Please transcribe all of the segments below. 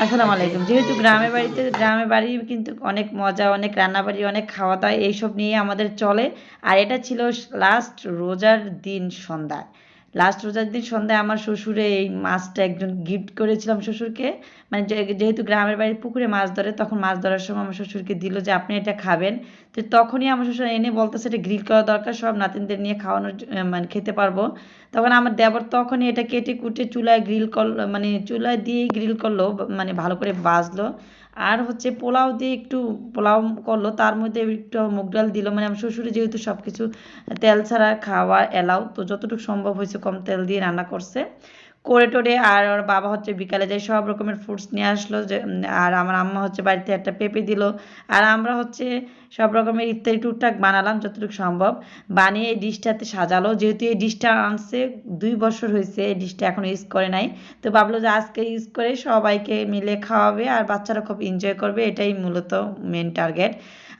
আসসালামু আলাইকুম। যেহেতু গ্রামের বাড়ি কিন্তু অনেক মজা, অনেক রান্নাবাড়ি, অনেক খাওয়া-দাওয়া এইসব নিয়ে আমাদের চলে। আর এটা ছিল লাস্ট রোজার দিন সন্ধ্যায়। লাস্ট রোজার দিন সন্ধ্যায় আমার শ্বশুরে এই মাছটা একজন গিফট করেছিলাম শ্বশুরকে। মানে যেহেতু গ্রামের বাড়ির পুকুরে মাছ ধরে, তখন মাছ ধরার সময় আমার শ্বশুরকে দিল যে আপনি এটা খাবেন। তো তখনই আমার শ্বশুর এনে বলতেছে এটা গ্রিল করা দরকার, সব নাতিনদের নিয়ে খাওয়ানোর মানে খেতে পারবো। তখন আমার দেবর তখনই এটা কেটে কুটে চুলায় গ্রিল করলো, মানে চুলায় দিয়েই গ্রিল করলো, মানে ভালো করে ভাজলো। আর হচ্ছে পোলাও দিয়ে একটু পোলাও করলো, তার মধ্যে একটু মুগ ডাল দিল। মানে আমার শ্বশুরে যেহেতু সব কিছু তেল ছাড়া খাওয়া এলাও, তো যতটুকু সম্ভব হয়েছে কম তেল দিয়ে রান্না করছে করে টোরে। আর ওর বাবা হচ্ছে বিকালে যাই সব রকমের ফ্রুটস নিয়ে আসলো, যে আর আমার আম্মা হচ্ছে বাড়িতে একটা পেঁপে দিল। আর আমরা হচ্ছে সব রকমের ইত্যাদি টুকটাক বানালাম যতটুকু সম্ভব, বানিয়ে এই ডিশটাতে সাজালো। যেহেতু এই ডিশটা আনছে 2 বছর হয়েছে, এই ডিশটা এখনো ইউজ করে নাই। তো ভাবলো যে আজকে ইউজ করে সবাইকে মিলে খাওয়াবে আর বাচ্চারা খুব এনজয় করবে, এটাই মূলত মেন টার্গেট।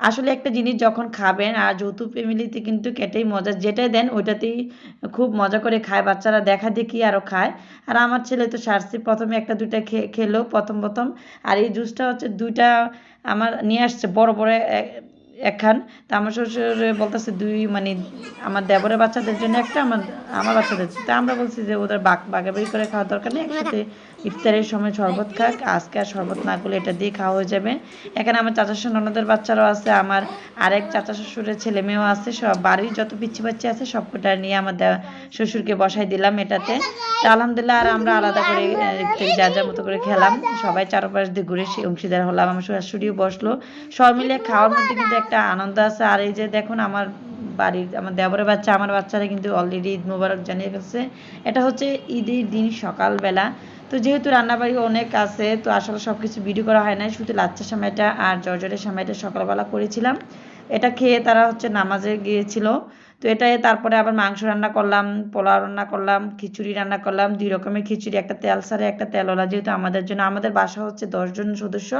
আসলে একটা জিনিস যখন খাবেন, আর যৌথ ফ্যামিলিতে কিন্তু এটাই মজা, যেটাই দেন ওইটাতেই খুব মজা করে খায় বাচ্চারা, দেখা দেখি আরও খায়। আর আমার ছেলে তো সারসি প্রথমে একটা দুইটা খেলো প্রথম। আর এই জুসটা হচ্ছে দুইটা আমার নিয়ে আসছে বড় বড় একখান। তা আমার শ্বশুর বলতেছে দুই, মানে আমার দেবরের বাচ্চাদের জন্য একটা, আমার বাচ্চাদের। তা আমরা বলছি যে ওদের বাগাবাগি করে খাওয়ার দরকার নেই, একসাথে ইফতারের সময় শরবত খাক, আজকে আর শরবত না করলে এটা দিয়ে খাওয়া হয়ে যাবে। এখানে আমার চাচা ননদের বাচ্চারাও আছে, আমার আরেক চাচা শ্বশুরের ছেলে মেয়েও আছে, সব বাড়ির যত পিচ্ছি বাচ্চা আছে সবকটা নিয়ে আমার শ্বশুরকে বসাই দিলাম এটাতে। তা আলহামদুলিল্লাহ। আর আমরা আলাদা করে যার যার মতো করে খেলাম, সবাই চারপাশ দিয়ে ঘুরে সে অংশীদার হলাম, আমার শাশুড়িও বসলো। সব মিলে খাওয়ার মধ্যে কিন্তু একটা আনন্দ আছে। আর এই যে দেখুন আমার বাড়ির আমার দেবরের বাচ্চা, আমার বাচ্চারা কিন্তু অলরেডি ঈদ মোবারক জানিয়ে ফেলছে। এটা হচ্ছে ঈদের দিন সকালবেলা। তো যেহেতু রান্নাবাড়ি অনেক আছে, তো আসলে সব কিছু ভিডিও করা হয় নাই, শুধু লাচ্চা সেমাইটা আর জর্জরের সেমাইটা সকালবেলা করেছিলাম। এটা খেয়ে তারা হচ্ছে নামাজে গিয়েছিল। তো এটাই, তারপরে আবার মাংস রান্না করলাম, পোলাও রান্না করলাম, খিচুড়ি রান্না করলাম, 2 রকমের খিচুড়ি, একটা তেল সারে একটা তেলওয়ালা। যেহেতু আমাদের জন্য, আমাদের বাসা হচ্ছে 10 জন সদস্য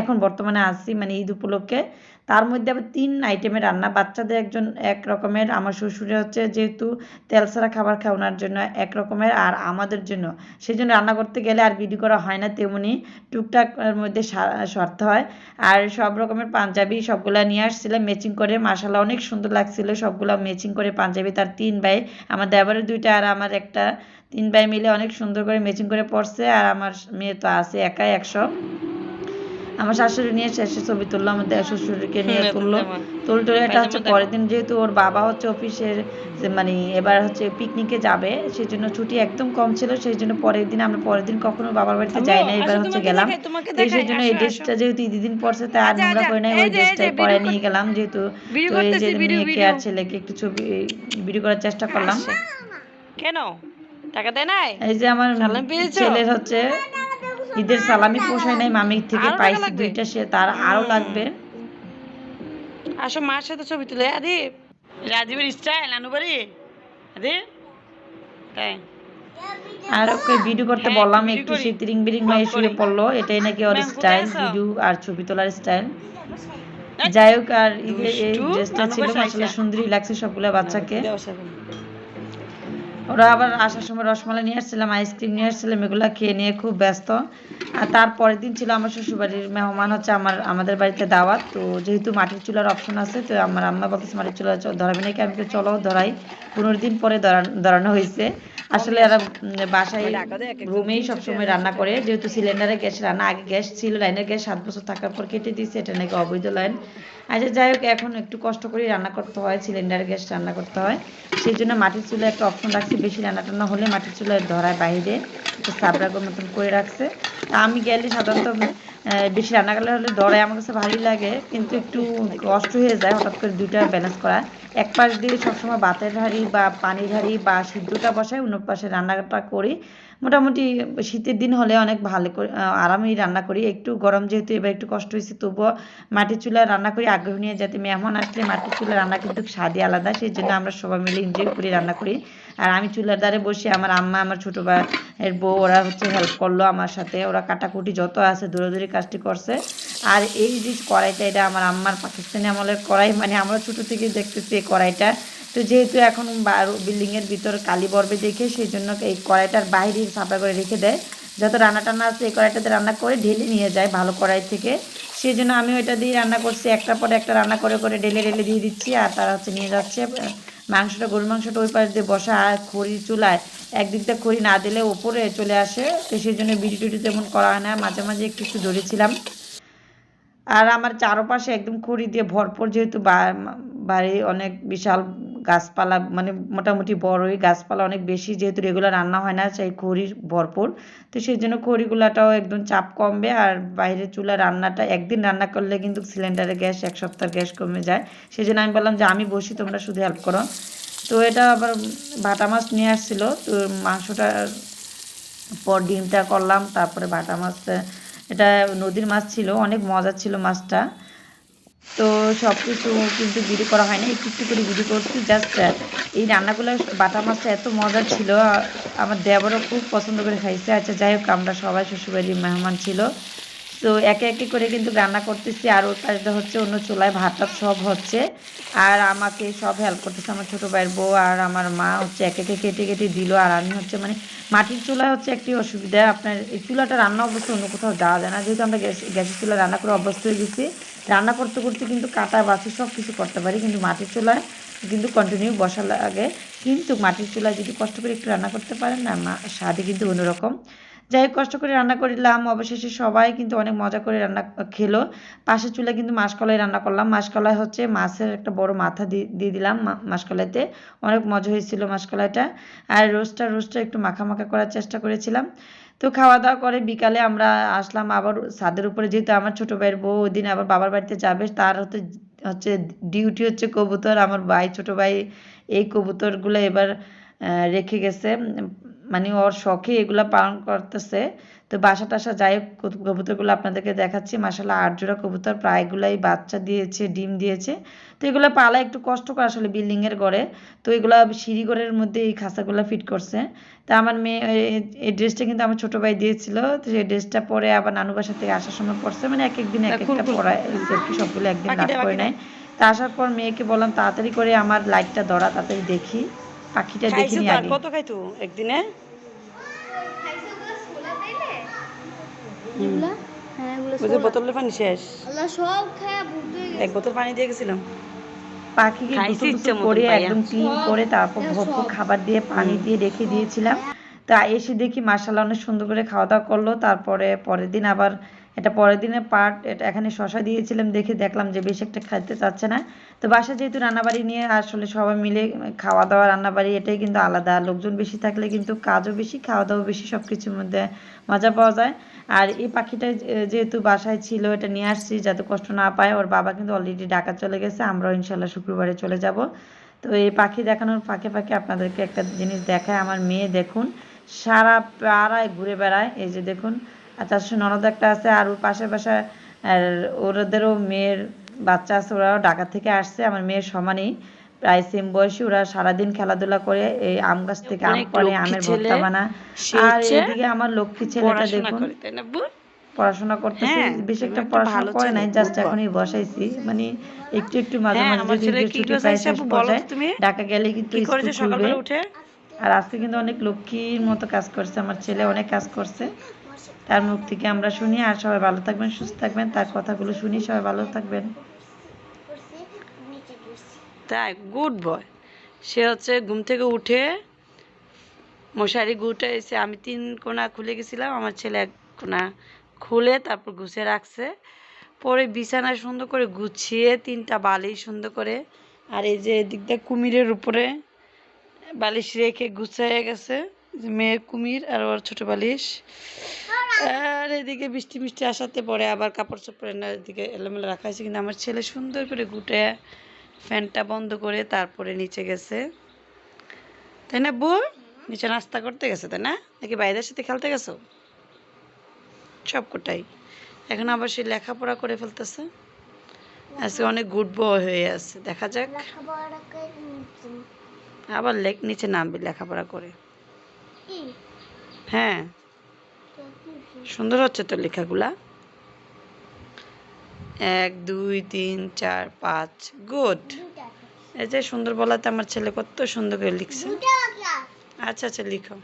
এখন বর্তমানে আছি, মানে ঈদ উপলক্ষে। তার মধ্যে আবার 3 আইটেমের রান্না, বাচ্চাদের একজন এক রকমের, আমার শ্বশুরে হচ্ছে যেহেতু তেল ছাড়া খাবার খায় ওনার জন্য এক রকমের, আর আমাদের জন্য। সেই জন্য রান্না করতে গেলে আর ভিডিও করা হয় না, তেমনি টুকটাক এর মধ্যে সারতে হয়। আর সব রকমের পাঞ্জাবি সবগুলা নিয়ে আসছিলাম ম্যাচিং করে, মাশাআল্লাহ অনেক সুন্দর লাগছিল সবগুলা ম্যাচিং করে পাঞ্জাবি। তার 3 ভাই, আমার দেবরের 2টা আর আমার একটা, 3 ভাই মিলে অনেক সুন্দর করে ম্যাচিং করে পরছে। আর আমার মেয়ে তো আছে একাই 100। আমার শাশুড়ি নিয়ে শেষে ছবি তুললো, আমাদের শ্বশুরকে নিয়ে তুললো। তুলে এটা হচ্ছে পরের দিন, যেহেতু ওর বাবা হচ্ছে অফিসের, যে মানে এবার হচ্ছে পিকনিকে যাবে, সেই জন্য ছুটি একদম কম ছিল, সেই জন্য আমরা পরের দিন কখনো বাবার বাড়িতে যাই না, এবার হচ্ছে গেলাম। তো সেই জন্য এই ড্রেসটা যেহেতু ঈদের দিন পরছে, তাই আর নোংরা করে নাই, ওই ড্রেসটাই পরে নিয়ে গেলাম যেহেতু। তো এই যে মেয়েকে আর ছেলেকে একটু ছবি ভিডিও করার চেষ্টা করলাম। কেন টাকা দেয় নাই? এই যে আমার ছেলের হচ্ছে ঈদের সালামি পোষায় নাই, মামির থেকে পাইছি 2টা, সে তার আরো লাগবে। আসো মার সাথে ছবি তুলে। আদি রাজীবের স্টাইল আনুবাড়ি আদি তাই। আর ওকে ভিডিও করতে বললাম, একটু সে তিরিং বিরিং হয়ে শুয়ে পড়লো, এটাই নাকি ওর স্টাইল, ভিডিও আর ছবি তোলার স্টাইল। যাই হোক, আর ঈদের এই ড্রেসটা ছিল মাশাআল্লাহ সুন্দরই লাগছে সবগুলা বাচ্চাকে। ওরা আবার আসার সময় রসমালাই নিয়ে আসছিলাম, আইসক্রিম নিয়ে আসছিলাম, এগুলো খেয়ে নিয়ে খুব ব্যস্ত। আর তারপরের দিন ছিল আমার শ্বশুরবাড়ির মেহমান হচ্ছে, আমাদের বাড়িতে দাওয়াত। তো যেহেতু মাটির চুলার অপশন আছে, তো আমার আম্মা বলতেছে মাটির চুলা ধরাবে নাকি, আমি চলো ধরাই। 15 দিন পরে ধরানো হয়েছে। আসলে এরা বাসায় রুমেই সবসময় রান্না করে, যেহেতু সিলিন্ডারে গ্যাস রান্না, আগে গ্যাস ছিল, লাইনের গ্যাস 7 বছর থাকার পর কেটে দিয়েছে, এটা নাকি অবৈধ লাইন। আচ্ছা যাই হোক, এখন একটু কষ্ট করে রান্না করতে হয়, সিলিন্ডার গ্যাস রান্না করতে হয়, সেই জন্য মাটির চুলা একটা অপশন রাখছি। বেশি রান্না টান্না হলে মাটির চুলায় ধরায় বাইরে একটু সাবরাগের মতন করে রাখছে। আমি গেলে সাধারণত বেশি রান্না করলে হলে ধরায়, আমার কাছে ভালোই লাগে, কিন্তু একটু কষ্ট হয়ে যায় হঠাৎ করে 2টা ব্যালেন্স করা। এক পাশ দিয়ে সবসময় ভাতের হাঁড়ি বা পানির হাঁড়ি বা সিদ্ধটা বসাই, অন্য পাশে রান্নাটা করি। মোটামুটি শীতের দিন হলে অনেক ভালো করে আরামেই রান্না করি। একটু গরম যেহেতু এবার একটু কষ্ট হয়েছে, তবুও মাটির চুলায় রান্না করি আগ্রহ নিয়ে, যাতে মেহমান আসলে মাটির চুলায় রান্না কিন্তু স্বাদই আলাদা, সেই জন্য আমরা সবাই মিলে এনজয় করে রান্না করি। আর আমি চুলার ধারে বসে, আমার আম্মা, আমার ছোটো ভাইয়ের বউ, ওরা হচ্ছে হেল্প করলো আমার সাথে, ওরা কাটাকুটি যত আছে দৌড়াদৌড়ি কাজটি করছে। আর এই যে কড়াইটা, এটা আমার আম্মার পাকিস্তানি আমলের কড়াই, মানে আমরা ছোটো থেকে দেখতেছি এই কড়াইটা। তো যেহেতু এখন বিল্ডিংয়ের ভিতর কালি বর্বে দেখে, সেই জন্য এই কড়াইটার বাইরে সাফা করে রেখে দেয়, যত রান্না টান্না আছে এই কড়াইটাতে রান্না করে ঢেলে নিয়ে যায় ভালো কড়াই থেকে। সেই জন্য আমি ওইটা দিয়ে রান্না করছি, একটার পরে একটা রান্না করে করে ঢেলে ঢেলে দিয়ে দিচ্ছি। আর তারা হচ্ছে নিয়ে যাচ্ছে মাংসটা, গরুর মাংসটা ওই পাশ দিয়ে বসা, আর খড়ির চুলায় একদিক দিয়ে খড়ি না দিলে ওপরে চলে আসে। তো সেই জন্য বিড়ি টিডি তেমন করা হয় না, মাঝে মাঝে একটু একটু ধরেছিলাম। আর আমার চারপাশে একদম খড়ি দিয়ে ভরপুর, যেহেতু বাড়ি অনেক বিশাল, গাছপালা মানে মোটামুটি বড়ই, গাছপালা অনেক বেশি, যেহেতু রেগুলার রান্না হয় না সেই খড়ি ভরপুর। তো সেই জন্য খড়িগুলাটাও একদম চাপ কমবে। আর বাইরের চুলা রান্নাটা একদিন রান্না করলে কিন্তু সিলিন্ডারের গ্যাস এক সপ্তাহের গ্যাস কমে যায়। সেই জন্য আমি বললাম যে আমি বসি, তোমরা শুধু হেল্প করো। তো এটা আবার বাটা মাছ নিয়ে আসছিল, তো মাংসটার পর ডিমটা করলাম, তারপরে বাটা মাছ, এটা নদীর মাছ ছিল, অনেক মজা ছিল মাছটা। তো সব কিছু কিন্তু ভিডিও করা হয় না, একটু একটু করে ভিডিও করছি জাস্ট। এই রান্নাগুলো বাটা মাছটা এত মজা ছিল, আমার দেবরও খুব পছন্দ করে খাইছে। আচ্ছা যাই হোক, আমরা সবাই শ্বশুরবাড়ির মেহমান ছিল। তো একে একে করে কিন্তু রান্না করতেছি, আর ওর পাশে হচ্ছে অন্য চুলায় ভাত টাত সব হচ্ছে। আর আমাকে সব হেল্প করতেছে আমার ছোট ভাইয়ের বউ, আর আমার মা হচ্ছে একে একে কেটে কেটে দিল। আর আমি হচ্ছে মানে মাটির চুলায় হচ্ছে একটি অসুবিধা, আপনার এই চুলাটা রান্না অবস্থা অন্য কোথাও যাওয়া যায় না, যেহেতু আমরা গ্যাসের চুলায় রান্না করে অভ্যস্ত হয়ে গেছি। রান্না করতে করতে কিন্তু কাটা বাছি সব কিছু করতে পারি, কিন্তু মাটির চুলায় কিন্তু কন্টিনিউ বসা লাগে। কিন্তু মাটির চুলায় যদি কষ্ট করে একটু রান্না করতে পারেন না, স্বাদই কিন্তু অন্যরকম। যাই হোক, কষ্ট করে রান্না করলাম, অবশেষে সবাই কিন্তু অনেক মজা করে রান্না খেলো। পাশের চুলায় কিন্তু মাসকলাই রান্না করলাম, মাসকলাই হচ্ছে মাছের একটা বড় মাথা দিয়ে দিলাম মাসকলাইতে, অনেক মজা হয়েছিল মাসকলাইটা। আর রোস্টটা একটু মাখা মাখা করার চেষ্টা করেছিলাম। তো খাওয়া দাওয়া করে বিকালে আমরা আসলাম আবার ছাদের উপরে, যেহেতু আমার ছোট ভাইয়ের বউ ওই দিন আবার বাবার বাড়িতে যাবে, তার হচ্ছে ডিউটি হচ্ছে কবুতর। আমার ভাই, ছোট ভাই এই কবুতরগুলো এবার রেখে গেছে, মানে ওর শখে এগুলা পালন করতেছে। তো বাসা টাসা যাই হোক, কবুতরগুলো আপনাদেরকে দেখাচ্ছি। মাশাআল্লাহ 8 জোড়া কবুতর, প্রায়গুলাই বাচ্চা দিয়েছে, ডিম দিয়েছে। তো এগুলো পালা একটু কষ্টকর আসলে বিল্ডিং এর ঘরে। তো এগুলা সিঁড়ি ঘরের মধ্যে এই খাঁচাগুলো ফিট করছে। তা আমার মেয়ে এই ড্রেসটা কিন্তু আমার ছোট ভাই দিয়েছিল, তো সেই ড্রেসটা পরে আবার নানু বাসা থেকে আসার সময় পরছে, মানে এক একদিন এক একটা পরাইছে আর কি, সবগুলো একদিন রাত করে নাই। তা আসার পর মেয়েকে বললাম তাড়াতাড়ি করে আমার লাইটটা ধরা, তাড়াতাড়ি দেখি পাখিটা দেখিনি আগে। কত খাইতো একদিনে? বোতলের পানি শেষ, এক বোতল পানি দিয়ে গেছিলাম। পাখিকে গোসল টোসল করে একদম ক্লিন করে তারপর ভরপুর খাবার দিয়ে পানি দিয়ে রেখে দিয়েছিলাম। তা এসে দেখি মাশাআল্লাহ অনেক সুন্দর করে খাওয়া দাওয়া করলো। তারপরে পরের দিন আবার, এটা পরের দিনের পার্ট, এটা এখানে শশা দিয়েছিলাম, দেখে দেখলাম যে বেশি একটা খাইতে চাচ্ছে না। তো বাসা যেহেতু রান্নাবাড়ি নিয়ে আসলে সবাই মিলে খাওয়া দাওয়া, রান্নাবাড়ি এটাই কিন্তু আলাদা। লোকজন বেশি থাকলে কিন্তু কাজও বেশি, খাওয়া দাওয়া বেশি, সব কিছুর মধ্যে মজা পাওয়া যায়। আর এই পাখিটা যেহেতু বাসায় ছিল, এটা নিয়ে আসছি যাতে কষ্ট না পায়। ওর বাবা কিন্তু অলরেডি ঢাকা চলে গেছে, আমরাও ইনশাল্লাহ শুক্রবারে চলে যাব। তো এই পাখি দেখানোর ফাঁকে ফাঁকে আপনাদেরকে একটা জিনিস দেখায়। আমার মেয়ে দেখুন সারা পাড়ায় ঘুরে বেড়ায়, এই যে দেখুন। আর তার সাথে ননদ একটা আছে, আর ওর পাশের বাসায় আর ওদেরও মেয়ের বাচ্চা আছে, ওরাও ঢাকা থেকে আসছে আমার মেয়ের সমানই, প্রায় সেম বয়সী। ওরা সারাদিন খেলাধুলা করে, এই আম গাছ থেকে আম পড়ে, আমের ভর্তা বানায়। আর এইদিকে আমার লক্ষ্মী ছেলেটা দেখুন পড়াশোনা করতেছে, বেশি একটা পড়াশোনা করে নাই, জাস্ট এখনই বসাইছি, মানে একটু একটু মাঝে মাঝে যদি ঈদের ছুটি পাই শেষ পর্যায়ে ঢাকা গেলে কিন্তু স্কুল খুলবে। আর আজকে কিন্তু অনেক লক্ষ্মীর মতো কাজ করছে আমার ছেলে, অনেক কাজ করছে। তার মুখ থেকে আমরা শুনি। আর সবাই ভালো থাকবেন, সুস্থ থাকবেন, তার কথাগুলো শুনি, সবাই ভালো থাকবেন। তাই গুড বয়। সে হচ্ছে ঘুম থেকে উঠে মশারি গুটাইছে, আমি 3 কোণা খুলে গেছিলাম, আমার ছেলে 1 কোণা খুলে তারপর গুছিয়ে রাখছে। পরে বিছানায় সুন্দর করে গুছিয়ে 3টা বালিশ সুন্দর করে, আর এই যে এদিকটা কুমিরের উপরে বালিশ রেখে গুছিয়ে গেছে, যে মেয়ের কুমির আর ওর ছোট বালিশ। আর এদিকে বৃষ্টি মিষ্টি আসাতে পরে আবার কাপড় চোপড় এদিকে এলোমেলো রাখা হয়েছে, কিন্তু আমার ছেলে সুন্দর করে গুটে ফ্যানটা বন্ধ করে তারপরে নিচে গেছে, তাই না বউ? নিচে নাস্তা করতে গেছে, তাই না? নাকি বাইরের সাথে খেলতে গেছো? সব কোটাই এখন আবার সে লেখাপড়া করে ফেলতেছে, আজকে অনেক গুড বয় হয়ে আছে। দেখা যাক, আবার নিচে নামবে লেখাপড়া করে। হ্যাঁ, সুন্দর হচ্ছে তো লেখাগুলা। 1 2 3 4 5 গুড। এই যে সুন্দর বলাতে আমার ছেলে কত সুন্দর করে লিখছে। আচ্ছা আচ্ছা লিখো।